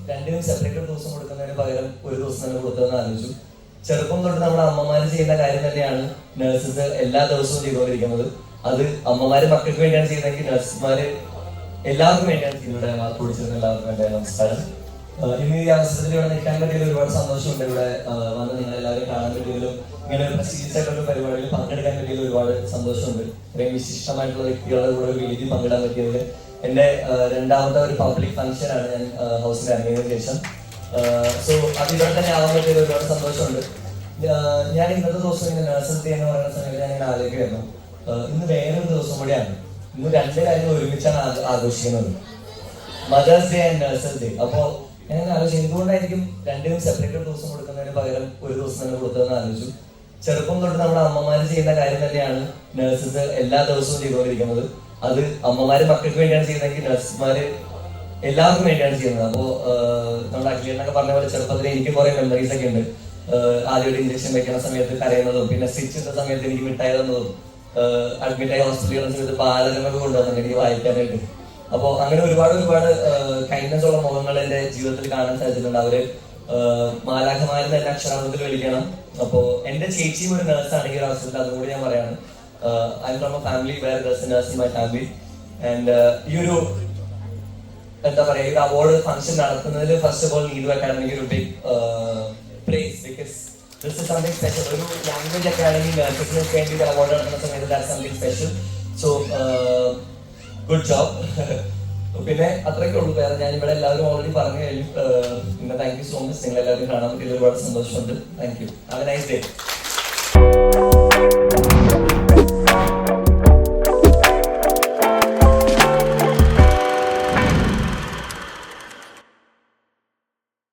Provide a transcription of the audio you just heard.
രണ്ടിനും സെപ്പറേറ്റ് ഒരു ദിവസം കൊടുക്കുന്നതിന് പകരം ഒരു ദിവസം തന്നെ കൊടുത്തതെന്ന് ആലോചിച്ചു. ചെറുപ്പം തൊട്ട് നമ്മുടെ അമ്മമാര് ചെയ്യുന്ന കാര്യം തന്നെയാണ് നഴ്സസ് എല്ലാ ദിവസവും ചെയ്തുകൊണ്ടിരിക്കുന്നത്. അത് അമ്മമാര് മക്കൾക്ക് വേണ്ടിയാണ് ചെയ്യുന്നതെങ്കിൽ നഴ്സുമാര് എല്ലാവർക്കും വേണ്ടിയാണ് ചെയ്യുന്നത്. മാർക്ക് കുടിച്ചിരുന്ന എല്ലാവർക്കും വേണ്ടിയാണ്. നമസ്കാരം. ഇന്ന് ഈ അവസരത്തിൽ ഇവിടെ നിൽക്കാൻ പറ്റിയതിൽ ഒരുപാട് സന്തോഷമുണ്ട്. ഇവിടെ വന്ന് നിങ്ങൾ എല്ലാവരും കാണാൻ പറ്റിയതിലും ഇങ്ങനെ ഒരു പ്രസ്റ്റീജിയസ് ആയിട്ടുള്ള പരിപാടിയിൽ പങ്കെടുക്കാൻ പറ്റിയതിൽ ഒരുപാട് സന്തോഷമുണ്ട്. ഇത്രയും വിശിഷ്ടമായിട്ടുള്ള വ്യക്തികളുടെ കൂടെ ഒരു വേദി പങ്കിടാൻ പറ്റിയതിൽ എന്റെ രണ്ടാമത്തെ ഒരു പബ്ലിക് ഫംഗ്ഷനാണ് ഞാൻ ഹൗസിൽ ഇറങ്ങിയതിനു ശേഷം. സോ അത് ഇവിടെ തന്നെ ആവാൻ പറ്റിയത് ഒരുപാട് സന്തോഷമുണ്ട്. ഞാൻ ഇന്നത്തെ ദിവസം ഇങ്ങനെ നഴ്സസ് ഡേ എന്ന് പറയുന്ന സമയത്ത് ഞാൻ ഇങ്ങനെ ആലോചിക്കുകയായിരുന്നു, ഇന്ന് വേറൊരു ദിവസം കൂടിയാണ്. ഇന്ന് രണ്ട് കാര്യങ്ങൾ ഒരുമിച്ചാണ് ആഘോഷിക്കുന്നത്, mothers day and nurses day. അപ്പോ ഞാൻ ആലോചിച്ചു എന്തുകൊണ്ടായിരിക്കും രണ്ടിനും സെപ്പറേറ്റ് ഒരു ദിവസം കൊടുക്കുന്നതിന് പകരം ഒരു ദിവസം തന്നെ കൊടുത്തതെന്ന് ആലോചിച്ചു. ചെറുപ്പം തൊട്ട് നമ്മുടെ അമ്മമാര് ചെയ്യുന്ന കാര്യം തന്നെയാണ് നഴ്സസ് എല്ലാ ദിവസവും ചെയ്തുകൊണ്ടിരിക്കുന്നത്. അത് അമ്മമാര് മക്കൾക്ക് വേണ്ടിയാണ് ചെയ്യുന്നതെങ്കിൽ നഴ്സുമാര് എല്ലാവർക്കും വേണ്ടിയാണ് ചെയ്യുന്നത്. അപ്പോ നമ്മുടെ അഖിലേന്നൊക്കെ പറഞ്ഞ പോലെ ചെറുപ്പത്തിൽ എനിക്ക് കുറെ മെമ്മറീസ് ഒക്കെ ഉണ്ട്. ആദ്യമായിട്ട് ഇഞ്ചക്ഷൻ വെക്കുന്ന സമയത്ത് കരയുന്നതും, പിന്നെ സ്റ്റിച്ച് ഇട്ട സമയത്ത് എനിക്ക് മിഠായി തന്നതും, അഡ്മിറ്റായി ഹോസ്പിറ്റലിൽ വന്ന സമയത്ത് പാലകങ്ങളൊക്കെ കൊണ്ടുവന്നു എനിക്ക് വായിക്കാനായിട്ട്. അപ്പോ അങ്ങനെ ഒരുപാട് കൈൻഡ്നസ് ഉള്ള മുഖങ്ങൾ എന്റെ ജീവിതത്തിൽ കാണാൻ സാധിച്ചിട്ടുണ്ട്. അവര് മാലാഖമാര് തന്നെ അക്ഷരാർത്ഥത്തിൽ വിളിക്കണം. അപ്പോ എന്റെ ചേച്ചിയും ഒരു നഴ്സാണ് ഈ ഒരു അവസരത്തിൽ, അതുകൂടി ഞാൻ പറയാണ്. I'm from a family where there's a nurse in my family. And ഈ ഒരു എന്താ പറയാ, ഈ അവാർഡ് ഫംഗ്ഷൻ നടത്തുന്നതിൽ ഫസ്റ്റ് ഓഫ് ഓൾ നീതു അക്കാഡമിക്ക് ഒരു big prize, because this is something special. ഒരു ലാംഗ്വേജ് അക്കാഡമി നഴ്സസിന് വേണ്ടി അവാർഡ് നടത്തുന്ന സമയത്ത് that's something special. So good job. പിന്നെ അത്രയൊക്കെ ഉള്ളൂ. വേറെ ഞാൻ ഇവിടെ എല്ലാവരും ഓൾറെഡി പറഞ്ഞു കഴിഞ്ഞു. പിന്നെ താങ്ക് യു സോ മച്ച്. നിങ്ങൾ എല്ലാവരും കാണാൻ പറ്റിയത് ഒരുപാട് സന്തോഷമുണ്ട്. Thank you. Have A nice day.